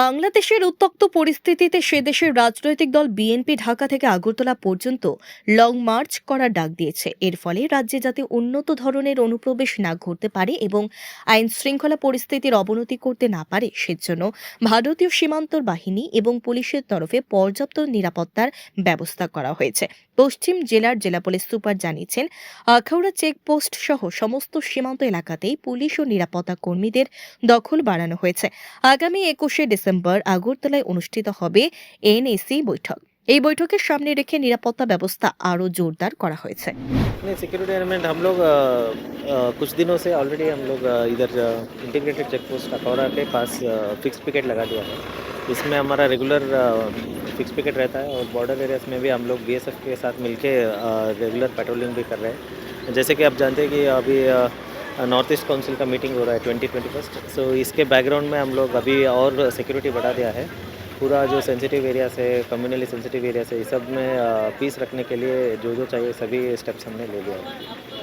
বাংলাদেশের উত্তপ্ত পরিস্থিতিতে সে দেশের রাজনৈতিক দল বিএনপি ঢাকা থেকে আগরতলা পর্যন্ত লং মার্চ করার ডাক দিয়েছে। এর ফলে রাজ্যে যাতে উন্নত ধরনের অনুপ্রবেশ না ঘটতে পারে এবং আইন শৃঙ্খলা পরিস্থিতির অবনতি করতে না পারে, সেজন্য ভারতীয় সীমান্ত বাহিনী এবং পুলিশের তরফে পর্যাপ্ত নিরাপত্তার ব্যবস্থা করা হয়েছে। পশ্চিম জেলার জেলা পুলিশ সুপার জানিয়েছেন, আখাউড়া চেকপোস্ট সহ সমস্ত সীমান্ত এলাকাতেই পুলিশ ও নিরাপত্তা কর্মীদের দখল বাড়ানো হয়েছে। আগামী ২১শে ডিসেম্বর আগরতলায় অনুষ্ঠিত হবে এনএসি বৈঠক। এই বৈঠকের সামনে রেখে নিরাপত্তা ব্যবস্থা আরও জোরদার করা হয়েছে। नहीं, सिक्योरिटी अरेंजमेंट हम लोग कुछ दिनों से ऑलरेडी हम लोग इधर इंटीग्रेटेड चेक पोस्ट अखौरा के पास फिक्स पिकेट लगा दिया है। इसमें हमारा रेगुलर फिक्स पिकेट रहता है और बॉर्डर एरियाज में भी हम लोग बीएसएफ के साथ मिलके रेगुलर पेट्रोलिंग भी कर रहे हैं। जैसे कि आप जानते हैं कि अभी नॉर्थ ईस्ट काउंसिल का मीटिंग हो रहा है 2021, सो इसके बैकग्राउंड में हम लोग अभी और सिक्योरिटी बढ़ा दिया है। पूरा जो सेंसिटिव एरियाज है, कम्युनली सेंसिटिव एरियाज है, इस सब में पीस रखने के लिए जो जो चाहिए सभी स्टेप्स हमने ले लिया है।